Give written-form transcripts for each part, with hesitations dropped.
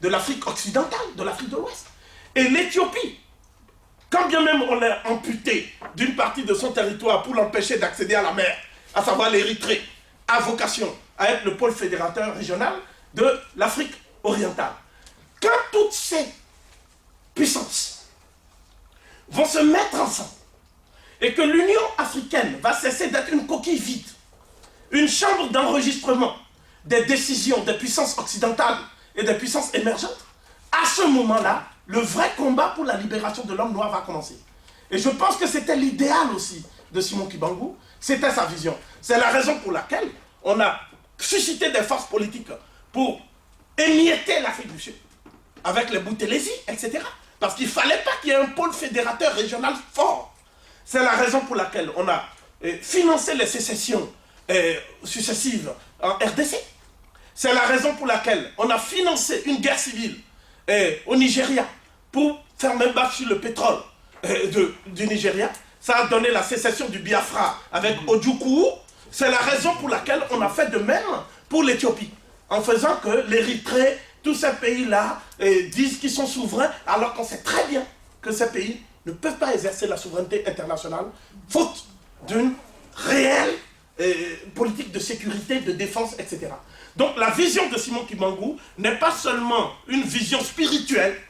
de l'Afrique occidentale, de l'Afrique de l'Ouest. Et l'Éthiopie, quand bien même on l'a amputé d'une partie de son territoire pour l'empêcher d'accéder à la mer, à savoir l'Érythrée, a vocation à être le pôle fédérateur régional de l'Afrique orientale. Quand toutes ces puissances vont se mettre ensemble et que l'Union africaine va cesser d'être une coquille vide, une chambre d'enregistrement des décisions des puissances occidentales et des puissances émergentes, à ce moment-là, le vrai combat pour la libération de l'homme noir va commencer. Et je pense que c'était l'idéal aussi de Simon Kibangu, c'était sa vision. C'est la raison pour laquelle on a suscité des forces politiques pour émietter l'Afrique du Sud, avec les Boutelesi, etc. Parce qu'il ne fallait pas qu'il y ait un pôle fédérateur régional fort. C'est la raison pour laquelle on a financé les sécessions successives en RDC. C'est la raison pour laquelle on a financé une guerre civile au Nigeria pour faire même baffe sur le pétrole du Nigeria. Ça a donné la sécession du Biafra avec Ojukwu. C'est la raison pour laquelle on a fait de même pour l'Éthiopie, en faisant que l'Érythrée, tous ces pays-là disent qu'ils sont souverains, alors qu'on sait très bien que ces pays ne peuvent pas exercer la souveraineté internationale, faute d'une réelle politique de sécurité, de défense, etc. Donc la vision de Simon Kibangu n'est pas seulement une vision spirituelle,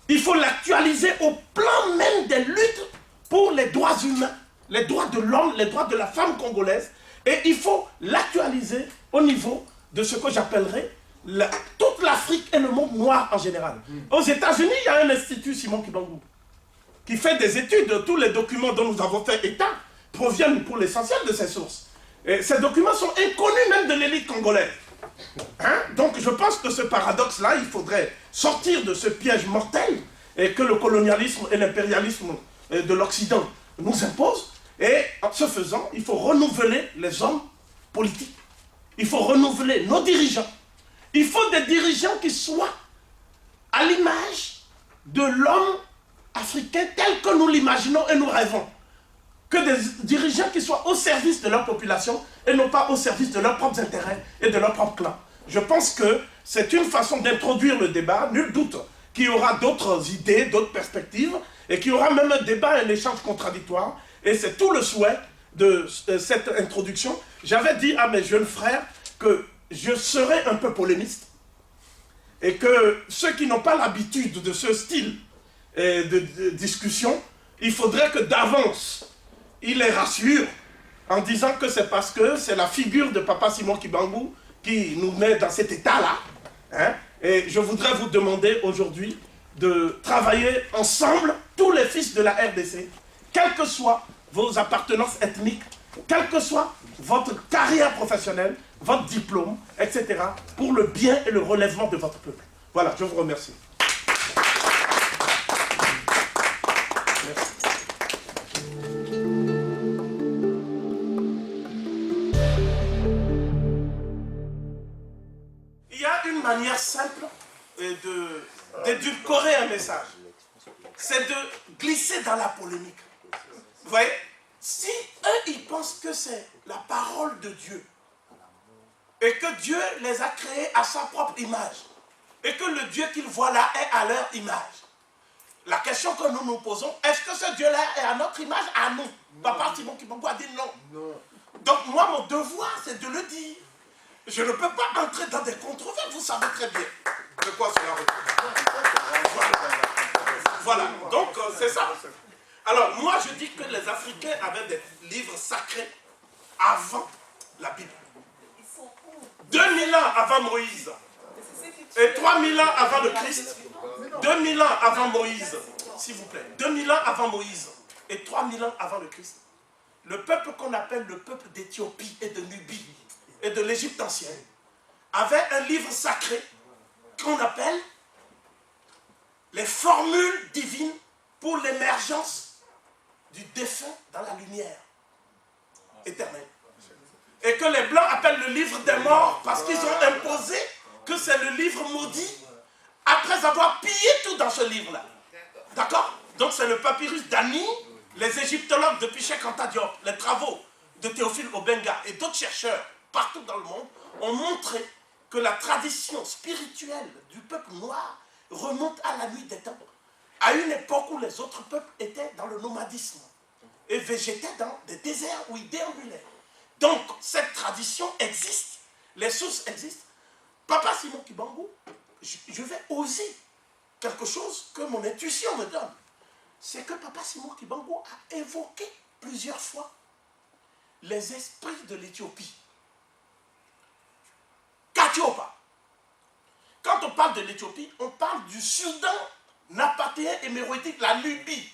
il faut l'actualiser au plan même des luttes pour les droits humains, les droits de l'homme, les droits de la femme congolaise, et il faut l'actualiser au niveau de ce que j'appellerais toute l'Afrique et le monde noir en général. Aux États-Unis, il y a un institut, Simon Kibangu, qui fait des études. Tous les documents dont nous avons fait état proviennent pour l'essentiel de ces sources. Et ces documents sont inconnus même de l'élite congolaise. Donc je pense que ce paradoxe-là, il faudrait sortir de ce piège mortel et que le colonialisme et l'impérialisme de l'Occident nous imposent. Et en ce faisant, il faut renouveler les hommes politiques. Il faut renouveler nos dirigeants. Il faut des dirigeants qui soient à l'image de l'homme africain tel que nous l'imaginons et nous rêvons. Que des dirigeants qui soient au service de leur population et non pas au service de leurs propres intérêts et de leur propre clan. Je pense que c'est une façon d'introduire le débat, nul doute qu'il y aura d'autres idées, d'autres perspectives, et qu'il y aura même un débat, un échange contradictoire, et c'est tout le souhait de cette introduction. J'avais dit à mes jeunes frères que je serais un peu polémiste, et que ceux qui n'ont pas l'habitude de ce style de discussion, il faudrait que d'avance, ils les rassurent en disant que c'est parce que c'est la figure de Papa Simon Kibangu qui nous met dans cet état-là. Et je voudrais vous demander aujourd'hui de travailler ensemble, tous les fils de la RDC, quelles que soient vos appartenances ethniques, quelle que soit votre carrière professionnelle, votre diplôme, etc., pour le bien et le relèvement de votre peuple. Voilà, je vous remercie. Merci. Il y a une manière simple d'édulcorer un message. C'est de glisser dans la polémique. Vous voyez, si eux, ils pensent que c'est la parole de Dieu, et que Dieu les a créés à sa propre image, et que le Dieu qu'ils voient là est à leur image, la question que nous nous posons, est-ce que ce Dieu-là est à notre image, à nous? Papa Simon Kibangu a dit non. Donc moi, mon devoir, c'est de le dire. Je ne peux pas entrer dans des controverses, vous savez très bien de quoi cela représente. Voilà, donc c'est ça. Alors moi je dis que les Africains avaient des livres sacrés avant la Bible. 2000 ans avant Moïse et 3000 ans avant le Christ. 2000 ans avant Moïse, s'il vous plaît. 2000 ans avant Moïse et 3000 ans avant le Christ. Le peuple qu'on appelle le peuple d'Éthiopie et de Nubie et de l'Égypte ancienne avait un livre sacré qu'on appelle les formules divines pour l'émergence du défunt dans la lumière éternelle. Et que les Blancs appellent le livre des morts parce qu'ils ont imposé que c'est le livre maudit après avoir pillé tout dans ce livre-là. D'accord? Donc c'est le papyrus d'Ani, les égyptologues depuis Cheikh Anta Diop, les travaux de Théophile Obenga et d'autres chercheurs partout dans le monde ont montré que la tradition spirituelle du peuple noir remonte à la nuit des temps, à une époque où les autres peuples étaient dans le nomadisme et végétaient dans des déserts où ils déambulaient. Donc, cette tradition existe, les sources existent. Papa Simon Kibangu, je vais oser quelque chose que mon intuition me donne. C'est que Papa Simon Kibangu a évoqué plusieurs fois les esprits de l'Éthiopie. Katiopa. Quand on parle de l'Éthiopie, on parle du Soudan nabatéen héméroïtique, la Nubie.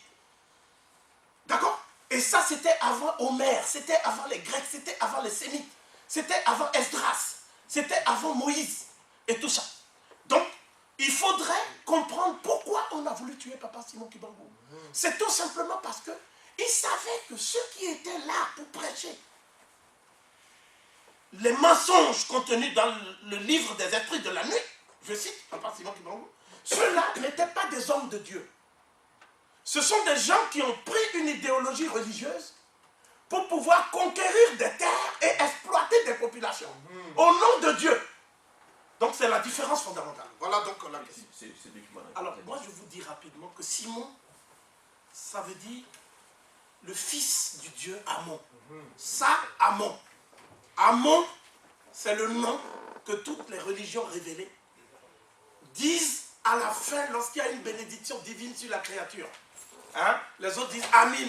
D'accord? Et ça, c'était avant Homère, c'était avant les Grecs, c'était avant les Sémites, c'était avant Esdras, c'était avant Moïse et tout ça. Donc, il faudrait comprendre pourquoi on a voulu tuer Papa Simon Kibangu. C'est tout simplement parce qu'il savait que ceux qui étaient là pour prêcher les mensonges contenus dans le livre des esprits de la nuit, je cite Papa Simon Kibangu, ceux-là n'étaient pas des hommes de Dieu. Ce sont des gens qui ont pris une idéologie religieuse pour pouvoir conquérir des terres et exploiter des populations au nom de Dieu. Donc c'est la différence fondamentale. Voilà donc la question. Alors moi je vous dis rapidement que Simon, ça veut dire le fils du Dieu Amon. Ça, Amon. Amon, c'est le nom que toutes les religions révélées disent à la fin lorsqu'il y a une bénédiction divine sur la créature. Hein? Les autres disent Amin,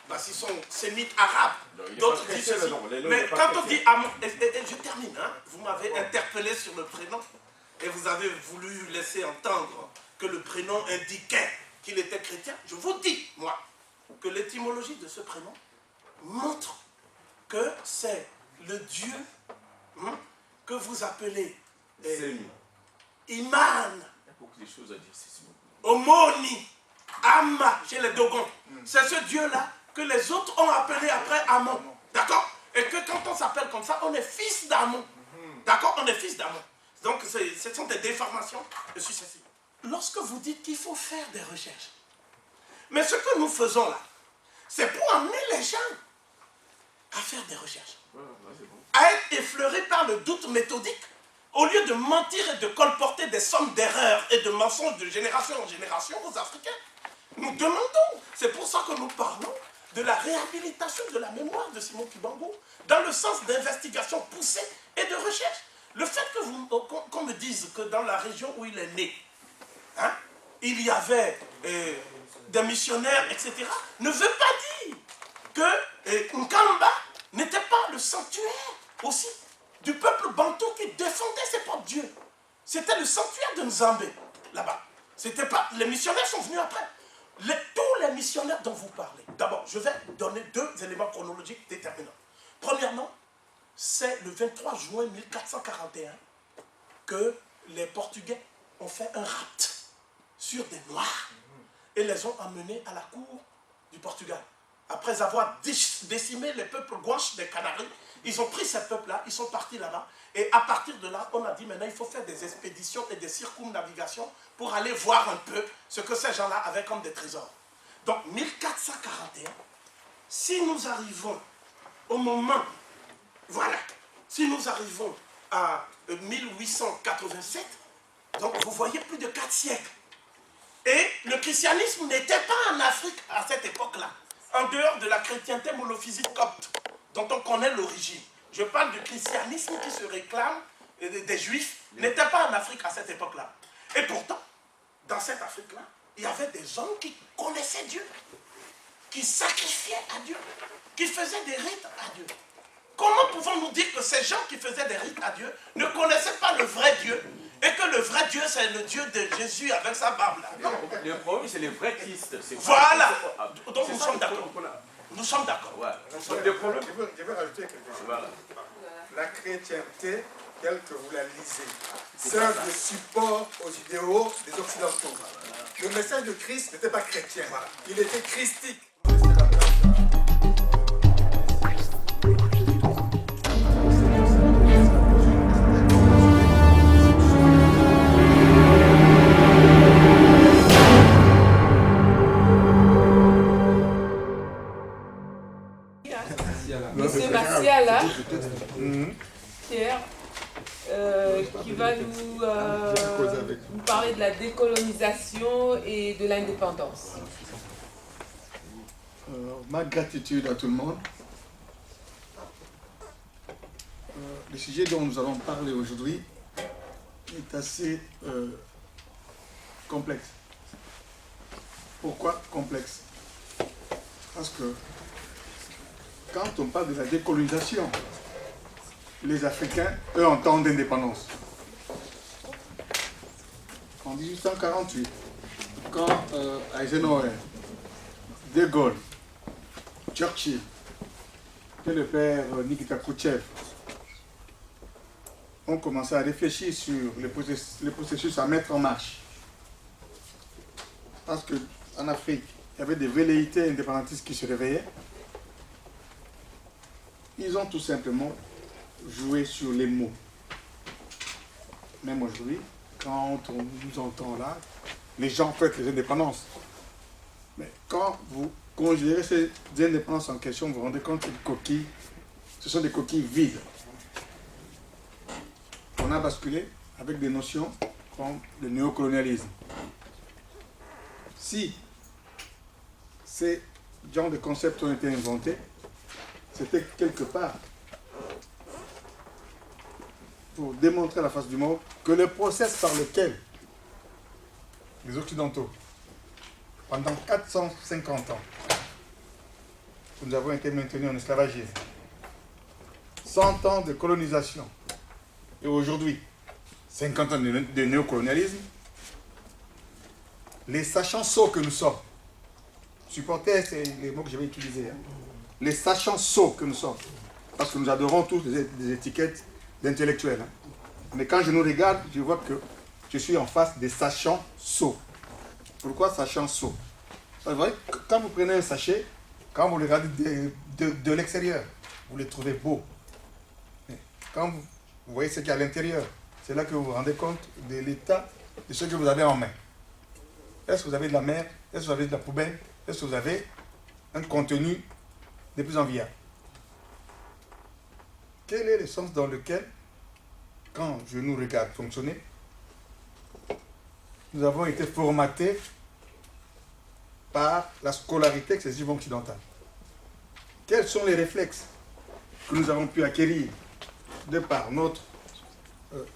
parce qu'ils sont sémites arabes. D'autres disent ceci. Mais quand on dit Amon, et je termine, hein? Vous m'avez interpellé sur le prénom et vous avez voulu laisser entendre que le prénom indiquait qu'il était chrétien. Je vous dis, moi, que l'étymologie de ce prénom montre que c'est le Dieu que vous appelez Iman. Il y a beaucoup de choses à dire, c'est Omoni, Amma, chez les Dogons. C'est ce Dieu-là que les autres ont appelé après Amon. D'accord? Et que quand on s'appelle comme ça, on est fils d'Amon. D'accord? On est fils d'Amon. Donc, ce sont des déformations successives. Lorsque vous dites qu'il faut faire des recherches, mais ce que nous faisons là, c'est pour amener les gens à faire des recherches. À être effleurés par le doute méthodique, au lieu de mentir et de colporter des sommes d'erreurs et de mensonges de génération en génération aux Africains. Nous demandons, c'est pour ça que nous parlons de la réhabilitation de la mémoire de Simon Kibangu, dans le sens d'investigation poussée et de recherche. Le fait qu'on me dise que dans la région où il est né, hein, il y avait des missionnaires, etc., ne veut pas dire que Nkamba n'était pas le sanctuaire aussi du peuple bantou qui défendait ses propres dieux. C'était le sanctuaire de Nzambé, là-bas. C'était pas... Les missionnaires sont venus après. Tous les missionnaires dont vous parlez. D'abord, je vais donner deux éléments chronologiques déterminants. Premièrement, c'est le 23 juin 1441 que les Portugais ont fait un rapt sur des Noirs et les ont emmenés à la cour du Portugal. Après avoir décimé les peuples gouanches des Canaries, ils ont pris ces peuples-là, ils sont partis là-bas. Et à partir de là, on a dit maintenant il faut faire des expéditions et des circumnavigations pour aller voir un peu ce que ces gens-là avaient comme des trésors. Donc 1441, si nous arrivons au moment, voilà, si nous arrivons à 1887, donc vous voyez plus de 4 siècles. Et le christianisme n'était pas en Afrique à cette époque-là, en dehors de la chrétienté monophysite copte, dont on connaît l'origine. Je parle du christianisme qui se réclame des juifs, n'était pas en Afrique à cette époque-là. Et pourtant, dans cette Afrique-là, il y avait des hommes qui connaissaient Dieu, qui sacrifiaient à Dieu, qui faisaient des rites à Dieu. Comment pouvons-nous dire que ces gens qui faisaient des rites à Dieu ne connaissaient pas le vrai Dieu et que le vrai Dieu, c'est le Dieu de Jésus avec sa barbe là? Non. Le problème, c'est les vrais Christ. Voilà. Donc nous sommes d'accord. Nous sommes d'accord. Ouais. Je vais rajouter quelque chose. Voilà. La chrétienté, telle que vous la lisez, sert de support aux idéaux des Occidentaux. Le message de Christ n'était pas chrétien. Il était christique. Monsieur Martial, là, Pierre, qui va décolonisation et de l'indépendance. Ma gratitude à tout le monde. Le sujet dont nous allons parler aujourd'hui est assez complexe. Pourquoi complexe? Parce que quand on parle de la décolonisation, les Africains, eux, entendent l'indépendance. En 1848, quand Eisenhower, De Gaulle, Churchill, et le père Nikita Khrouchtchev ont commencé à réfléchir sur les processus à mettre en marche. Parce qu'en Afrique, il y avait des velléités indépendantistes qui se réveillaient. Ils ont tout simplement joué sur les mots. Même aujourd'hui, quand on nous entend là, les gens fêtent les indépendances. Mais quand vous considérez ces indépendances en question, vous vous rendez compte que les coquilles, ce sont des coquilles vides. On a basculé avec des notions comme le néocolonialisme. Si ces genres de concepts ont été inventés, c'était quelque part pour démontrer à la face du monde que le process par lequel les Occidentaux, pendant 450 ans, nous avons été maintenus en esclavagisme, 100 ans de colonisation, et aujourd'hui, 50 ans de néocolonialisme, les sachants sots que nous sommes, supporters, c'est les mots que je vais utiliser, hein. Les sachants sots que nous sommes, parce que nous adorons tous des étiquettes d'intellectuels. Hein. Mais quand je nous regarde, je vois que je suis en face des sachants sots. Pourquoi sachants sots? Vous voyez, quand vous prenez un sachet, quand vous le regardez de l'extérieur, vous le trouvez beau. Mais quand vous voyez ce qu'il y a à l'intérieur, c'est là que vous vous rendez compte de l'état de ce que vous avez en main. Est-ce que vous avez de la mer? Est-ce que vous avez de la poubelle? Est-ce que vous avez un contenu de plus en viable? Quel est le sens dans lequel, quand je nous regarde fonctionner, nous avons été formatés par la scolarité excessive occidentale? Quels sont les réflexes que nous avons pu acquérir de par notre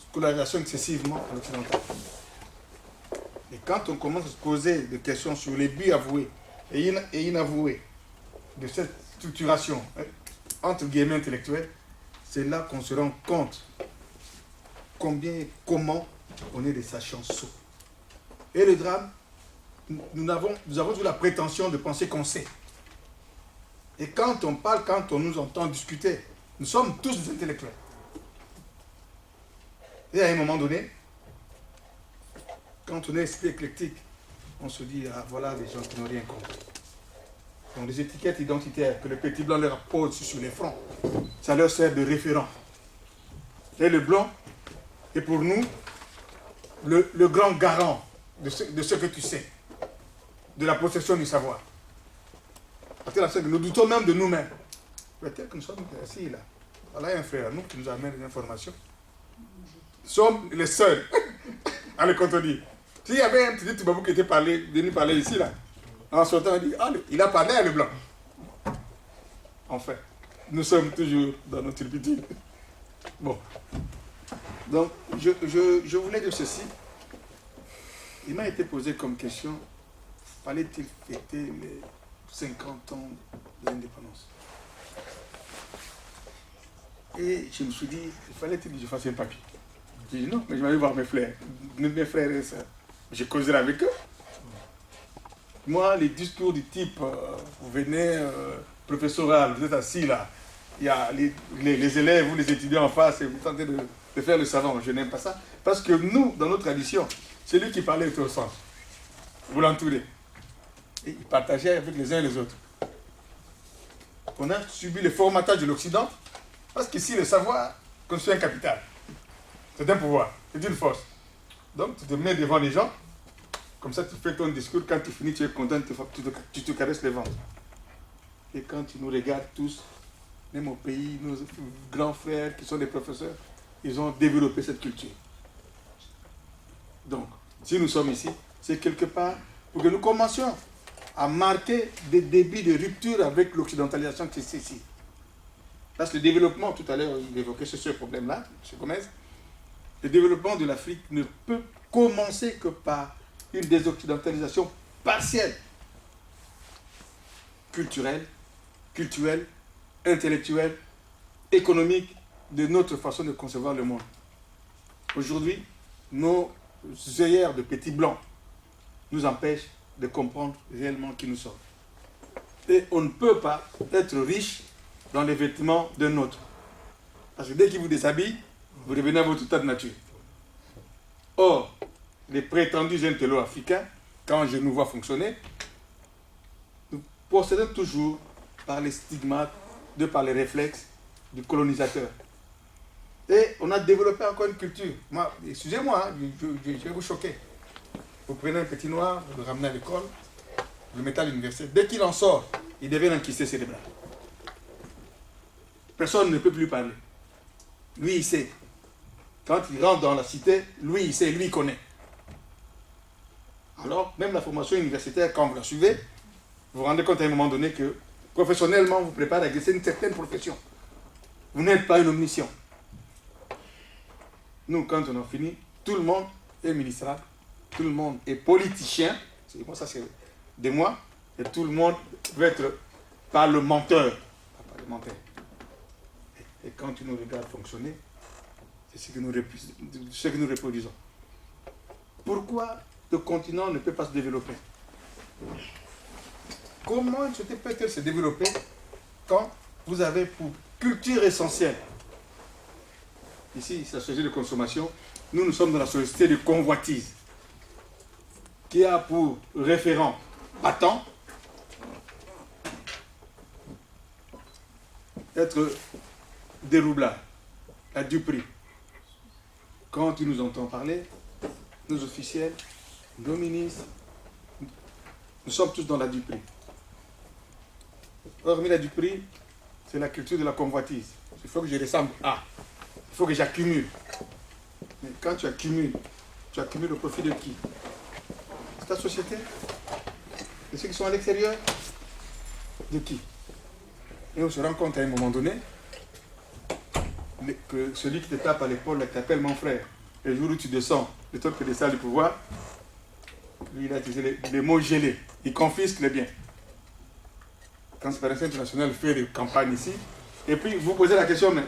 scolarisation excessivement à l'occidental? Et quand on commence à se poser des questions sur les buts avoués et inavoués de cette structuration, entre guillemets intellectuelle, c'est là qu'on se rend compte combien et comment on est des sachants sots. Et le drame, nous avons toujours la prétention de penser qu'on sait. Et quand on parle, quand on nous entend discuter, nous sommes tous des intellectuels. Et à un moment donné, quand on est esprit éclectique, on se dit, ah voilà des gens qui n'ont rien compris. Donc les étiquettes identitaires que le petit blanc leur pose sur les fronts, ça leur sert de référent. Et le blanc est pour nous le grand garant de ce que tu sais, de la possession du savoir. Parce que nous doutons même de nous-mêmes. Peut-être que nous sommes assis là. Voilà, il y a un frère à nous qui nous amène des informations. Nous sommes les seuls à le contredire. S'il y avait un petit Toubabou qui était venu parler ici, là, en sortant, il dit, ah, il a parlé à le blanc. Enfin, nous sommes toujours dans notre turpitude. Bon. Donc, je voulais dire ceci. Il m'a été posé comme question, fallait-il fêter les 50 ans de l'indépendance? Et je me suis dit, fallait-il que je fasse un papier? J'ai dit non, mais je vais aller voir mes frères et sœurs. Je causerai avec eux. Moi, les discours du type, vous venez, professoral, vous êtes assis là, il y a les élèves ou les étudiants en face et vous tentez de faire le savant. Je n'aime pas ça. Parce que nous, dans notre tradition, c'est lui qui parlait était au centre. Vous l'entourez. Et il partageait avec les uns et les autres. On a subi le formatage de l'Occident parce qu'ici, le savoir construit un capital. C'est un pouvoir, c'est une force. Donc, tu te mets devant les gens, comme ça, tu fais ton discours. Quand tu finis, tu es content, tu te caresses les ventres. Et quand tu nous regardes tous, même au pays, nos grands frères qui sont des professeurs, ils ont développé cette culture. Donc, si nous sommes ici, c'est quelque part pour que nous commencions à marquer des débuts de rupture avec l'occidentalisation qui est ici. Parce que le développement, tout à l'heure, il évoquait ce problème-là, M. Gomez. Le développement de l'Afrique ne peut commencer que par une désoccidentalisation partielle, culturelle, intellectuelle, économique, de notre façon de concevoir le monde. Aujourd'hui, nos œillères de petits blancs nous empêchent de comprendre réellement qui nous sommes. Et on ne peut pas être riche dans les vêtements d'un autre. Parce que dès qu'il vous déshabille, vous revenez à votre état de nature. Or, les prétendus intello africains, quand je nous vois fonctionner, nous procédons toujours par les stigmates, par les réflexes du colonisateur. Et on a développé encore une culture. Moi, excusez-moi, je vais vous choquer. Vous prenez un petit noir, vous le ramenez à l'école, vous le mettez à l'université. Dès qu'il en sort, il devient un kysté cérébral. Personne ne peut plus parler. Lui, il sait. Quand il rentre dans la cité, lui, il sait, lui, il connaît. Alors, même la formation universitaire, quand vous la suivez, vous vous rendez compte à un moment donné que professionnellement, vous préparez à exercer une certaine profession. Vous n'êtes pas une omniscient. Nous, quand on a fini, tout le monde est ministrable, tout le monde est politicien, c'est moi, ça c'est de moi, et tout le monde veut être parlementaire. Et quand tu nous regardes fonctionner, c'est ce que nous reproduisons. Pourquoi le continent ne peut pas se développer? Comment une société peut-elle se développer quand vous avez pour culture essentielle, ici c'est la société de consommation, nous sommes dans la société de convoitise, qui a pour référent battant être déroublable, à du prix. Quand tu nous entends parler, nos officiels, nos ministres, nous sommes tous dans la du prix. Hormis la du prix, c'est la culture de la convoitise. Il faut que je ressemble à. Il faut que j'accumule. Mais quand tu accumules au profit de qui? C'est ta société? De ceux qui sont à l'extérieur? De qui? Et on se rend compte à un moment donné que celui qui te tape à l'épaule t'appelle mon frère. Le jour où tu descends, le top pédestal du pouvoir, lui il a utilisé les mots gelés. Il confisque les biens. Transparency International fait des campagnes ici. Et puis vous posez la question, mais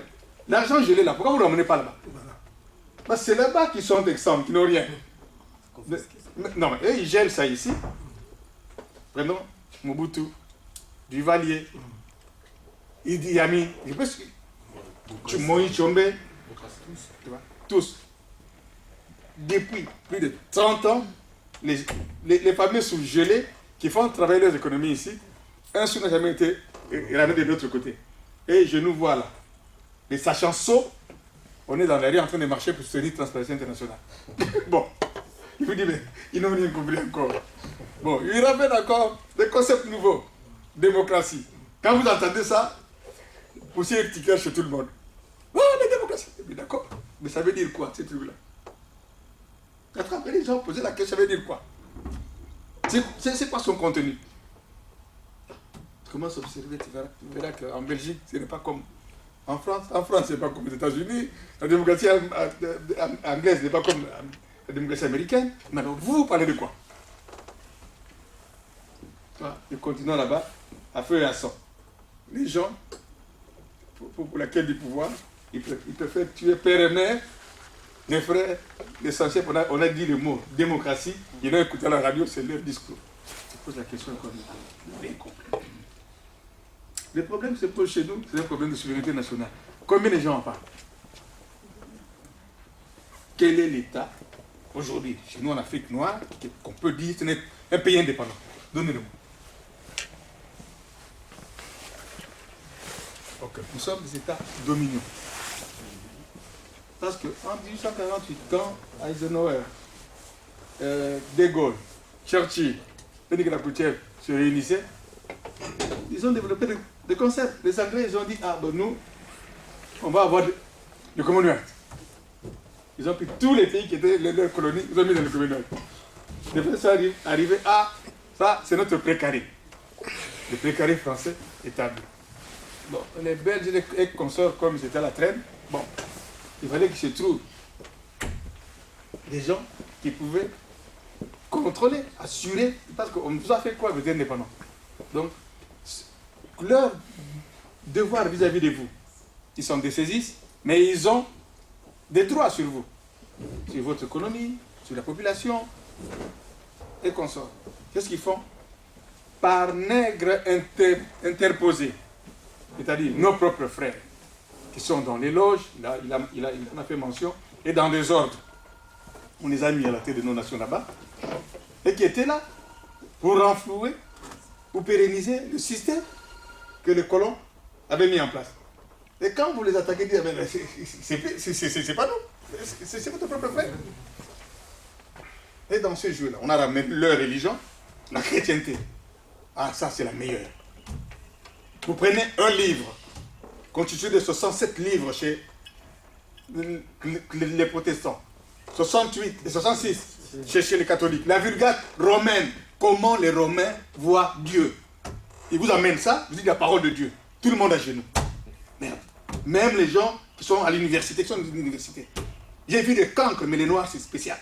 l'argent gelé là, pourquoi vous ne l'emmenez pas là-bas? Parce que c'est là-bas qui sont exempts, qui n'ont rien. Non, mais eux, ils gèlent ça ici. Prenons Mobutu, Duvalier, Idi Amin, Moïse Tshombe, tous. Depuis plus de 30 ans, les familles sont gelées qui font travailler leurs économies ici. Un sou n'a jamais été ramené de l'autre côté. Et je nous vois là, les sachants sauts, on est dans la rue en train de marcher pour soutenir Transparency International. Bon, il vous dit, mais ils n'ont rien compris encore. Bon, ils ramènent encore des concepts nouveaux. Démocratie. Quand vous entendez ça, poussez un petit cœur chez tout le monde. Oh, la démocratie. D'accord. Mais ça veut dire quoi, ces trucs-là? Attrapez les gens, posez la question, ça veut dire quoi? C'est quoi son contenu? Comment s'observer? Tu verras qu'en Belgique, ce n'est pas comme en France. En France, ce n'est pas comme aux États-Unis. La démocratie anglaise n'est pas comme la démocratie américaine. Mais alors, vous parlez de quoi? Le continent là-bas, à feu et à sang. Les gens, pour la quête du pouvoir, ils préfèrent tuer père et mère, les frères, l'essentiel. On a dit le mot démocratie. Ils ont écouté à la radio, c'est leur discours. Je pose la question encore bien compris. Le problème se pose chez nous, c'est un problème de souveraineté nationale. Combien de gens en parlent? Quel est l'État aujourd'hui, chez nous en Afrique noire, qu'on peut dire que c'est un pays indépendant? Donnez-le-moi. Ok, nous sommes des États dominants. Parce qu'en 1848, quand Eisenhower, De Gaulle, Churchill, Denis Lapoutière se réunissaient, ils ont développé des concepts. Les Anglais, ils ont dit, ah ben nous, on va avoir le Commonwealth. Ils ont pris tous les pays qui étaient leurs colonies, ils ont mis dans le communal. Depuis ça arrivé à ça, c'est notre précaré. Le précaré français établi. Bon, les Belges et les consorts, comme ils étaient à la traîne, bon, il fallait qu'ils se trouvent des gens qui pouvaient contrôler, assurer, parce qu'on nous a fait quoi, vous êtes indépendants. Donc, leur devoir vis-à-vis de vous, ils s'en dessaisissent, mais ils ont des droits sur vous, sur votre économie, sur la population, et consorts. Qu'est-ce qu'ils font? Par nègres interposés, c'est-à-dire nos propres frères, qui sont dans les loges, il en a fait mention, et dans les ordres. On les a mis à la tête de nos nations là-bas, et qui étaient là pour renflouer ou pérenniser le système que les colons avaient mis en place. Et quand vous les attaquez, vous dites, c'est pas nous, c'est votre propre frère. Et dans ce jeu-là, on a ramené leur religion, la chrétienté. Ah, ça c'est la meilleure. Vous prenez un livre, constitué de 67 livres chez les protestants, 68 et 66 chez les catholiques, la Vulgate romaine, comment les Romains voient Dieu. Ils vous amènent ça, vous dites la parole de Dieu. Tout le monde à genoux. Merde. Même les gens qui sont à l'université, J'ai vu des cancres, mais les Noirs c'est spécial.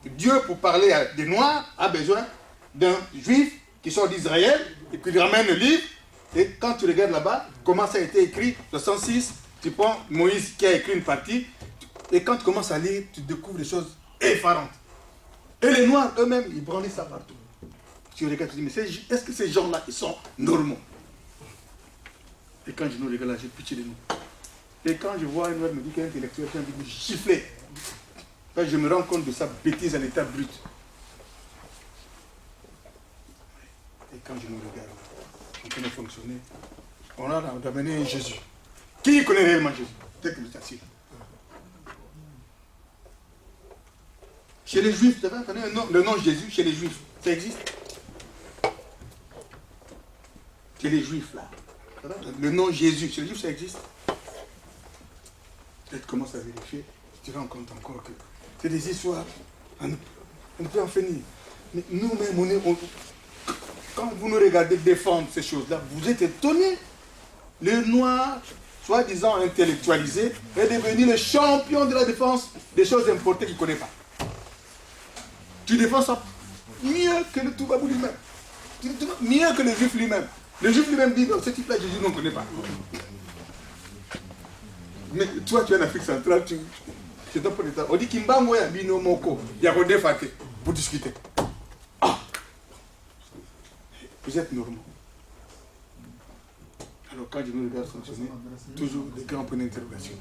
Dieu, pour parler à des Noirs, a besoin d'un Juif qui sort d'Israël et qui lui ramène le livre. Et quand tu regardes là-bas, comment ça a été écrit, 66, tu prends Moïse qui a écrit une partie, et quand tu commences à lire, tu découvres des choses effarantes. Et les Noirs eux-mêmes, ils brandissent ça partout. Tu regardes, tu dis, mais est-ce que ces gens-là, ils sont normaux? Et quand je nous regarde là, j'ai pitié de nous. Et quand je vois un Noir me dit qu'un intellectuel est en train de me gifler, quand je me rends compte de sa bêtise à l'état brut. Et quand je nous regarde, en train de fonctionner, on a amené un Jésus. Qui connaît réellement Jésus? Peut-être que vous êtes assis. Chez les Juifs, vous avez entendu le nom Jésus chez les Juifs, ça existe? Chez les Juifs, là. Le nom Jésus, chez les Juifs, ça existe? Peut-être commence à vérifier, tu te rends compte encore que c'est des histoires, on ne peut en finir. Mais nous-mêmes, quand vous nous regardez défendre ces choses-là, vous êtes étonnés. Le noir, soi-disant intellectualisé, est devenu le champion de la défense des choses importées qu'il ne connaît pas. Tu défends ça mieux que le Toubabou lui-même. Mieux que le Juif lui-même. Le Juif lui-même dit, non, ce type-là, Jésus, nous, on ne connaît pas. Mais toi, tu es en Afrique centrale, c'est ton point. On dit Kimbango ya bino moko, ya rodé faté, pour discuter. Ah! Vous êtes normaux. Alors quand je me regarde fonctionner, toujours des grands points d'interrogation.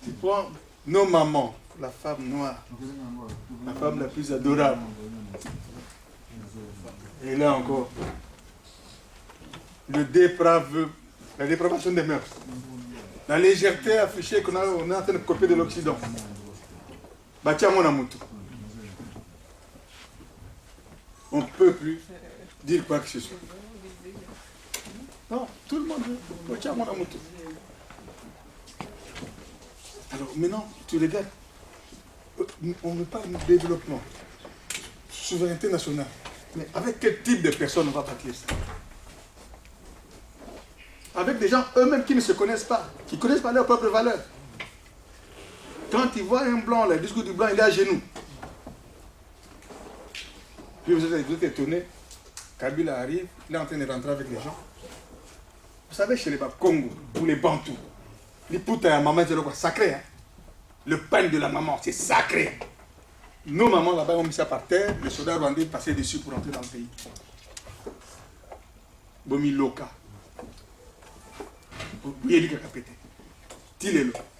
Tu prends nos mamans, la femme noire, la femme la plus adorable. Et là encore, la dépravation des mœurs. La légèreté affichée qu'on est en train de copier de l'Occident. Batia mon amutu. On ne peut plus dire quoi que ce soit. Non, tout le monde veut. Batia mon amutu. Alors maintenant, tu regardes, on ne parle de développement, souveraineté nationale. Mais avec quel type de personnes on va bâtir ça? Avec des gens eux-mêmes qui ne se connaissent pas, qui ne connaissent pas leurs propres valeurs. Quand ils voient un blanc, le discours du blanc, il est à genoux. Puis vous êtes étonnés, Kabila arrive, il est en train de rentrer avec les gens. Vous savez, chez les Congo, ou les Bantous, les poutres à maman, c'est quoi? Sacré. Hein? Le pain de la maman, c'est sacré. Nos mamans là-bas ont mis ça par terre, les soldats rwandais passaient dessus pour entrer dans le pays. Bomi Loka. Et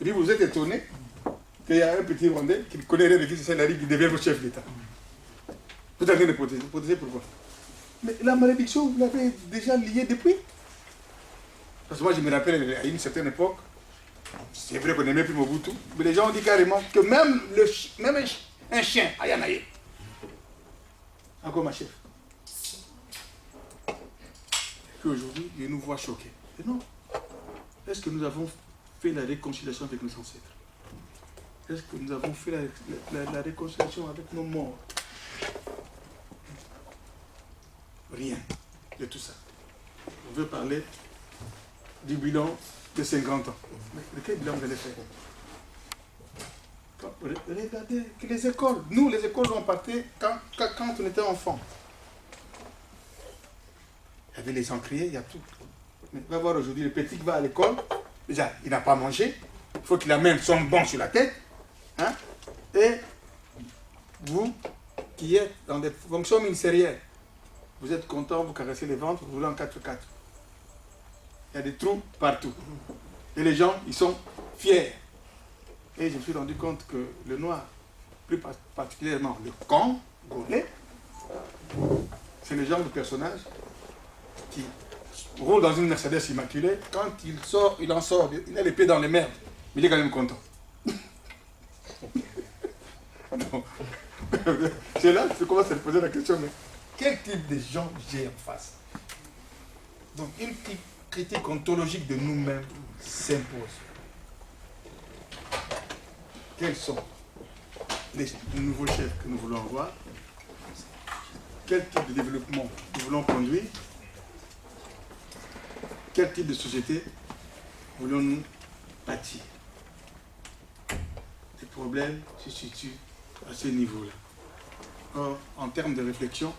puis vous êtes étonné qu'il y a un petit Rwandais qui connaît rien de qui c'est qui devient votre chef d'État. Vous êtes en train de protéger. Protéger pourquoi? Mais la malédiction, vous l'avez déjà liée depuis. Parce que moi je me rappelle à une certaine époque, c'est vrai qu'on n'aimait plus Mobutu, mais les gens ont dit carrément que même un chien, Ayanaye. Encore ma chef. Et puis aujourd'hui, il nous voit choqués. Et non. Est-ce que nous avons fait la réconciliation avec nos ancêtres? Est-ce que nous avons fait la réconciliation avec nos morts? Rien de tout ça. On veut parler du bilan de 50 ans. Mais de quel bilan vous allez faire? Regardez que les écoles, nous les écoles ont parté quand on était enfant. Il y avait les encriers, il y a tout. Mais va voir aujourd'hui, le petit qui va à l'école, déjà, il n'a pas mangé, il faut qu'il amène son banc sur la tête. Hein? Et vous, qui êtes dans des fonctions ministérielles, vous êtes content, vous caressez les ventres, vous roulez en 4x4. Il y a des trous partout. Et les gens, ils sont fiers. Et je me suis rendu compte que le noir, plus particulièrement le Congolais, c'est le genre de personnage qui roule dans une Mercedes immaculée. Quand il sort, il en sort, il a les pieds dans les merdes, mais il est quand même content. C'est là que je commence à me poser la question, mais quel type de gens j'ai en face? Donc une critique ontologique de nous-mêmes s'impose. Quels sont les nouveaux chefs que nous voulons avoir? Quel type de développement nous voulons conduire? Quel type de société voulons-nous bâtir? Les problèmes se situent à ce niveau-là. Or, en termes de réflexion,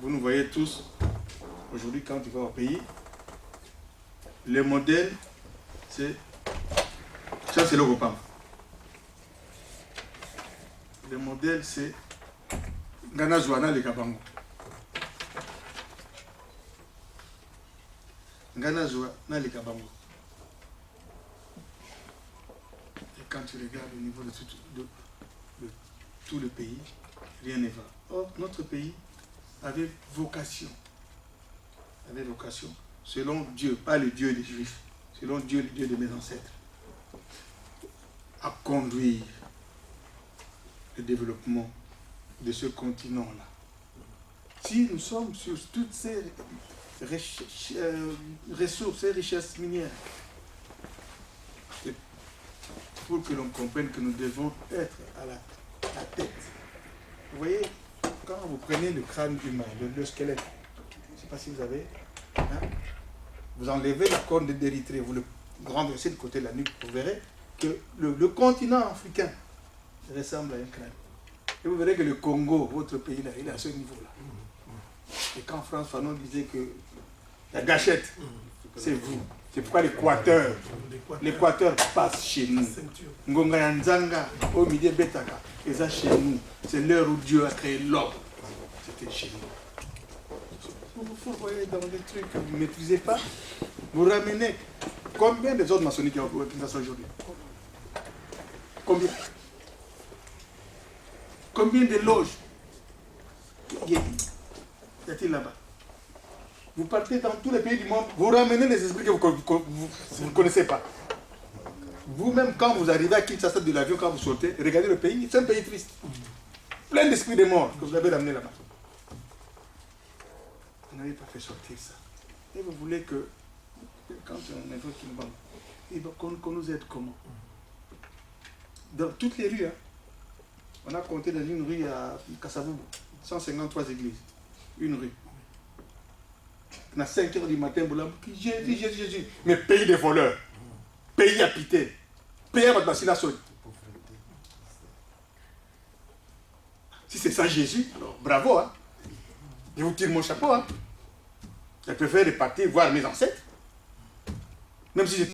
vous nous voyez tous, aujourd'hui quand tu vas au pays, le modèle, c'est... Ça, c'est l'Europe. Le modèle, c'est Ngana Zouana le Kabango. Ngana Zouana le Kabango. Et quand tu regardes au niveau de tout le pays, rien ne va. Or, notre pays avait vocation, selon Dieu, pas le Dieu des Juifs, selon Dieu, le Dieu de mes ancêtres, à conduire le développement de ce continent-là. Si nous sommes sur toutes ces ressources, ces richesses minières, c'est pour que l'on comprenne que nous devons être à la tête. Vous voyez, quand vous prenez le crâne humain, le squelette, je ne sais pas si vous avez, hein, vous enlevez la corne d'Érythrée, vous le grandissez de côté de la nuque, vous verrez que le continent africain ressemble à un crâne. Et vous verrez que le Congo, votre pays là, il est à ce niveau-là. Et quand Frantz Fanon disait que la gâchette, c'est vous. C'est pourquoi l'Équateur passe chez nous. Ngonga Yanzanga, au milieu Betaka, et ça chez nous. C'est l'heure où Dieu a créé l'homme. C'était chez nous. Vous voyez dans des trucs que vous ne maîtrisez pas, vous ramenez combien de autres maçonniques qui ont aujourd'hui? Combien? Combien de loges y a-t-il là-bas? Vous partez dans tous les pays du monde, vous ramenez les esprits que vous ne connaissez pas. Vous-même, quand vous arrivez à Kinshasa de l'avion, quand vous sortez, regardez le pays, c'est un pays triste. Plein d'esprits de mort que vous avez ramenés là-bas. Vous n'avez pas fait sortir ça. Et vous voulez que, quand on évoque une banque, qu'on nous aide comment? Dans toutes les rues, hein. On a compté dans une rue à Kassavoubou, 153 églises. Une rue. À 5 h du matin, Jésus. Mais pays des voleurs, pays à pité, pays à la saute. Si c'est ça Jésus, alors bravo. Hein. Je vous tire mon chapeau. Hein. Je préfère repartir voir mes ancêtres. Même si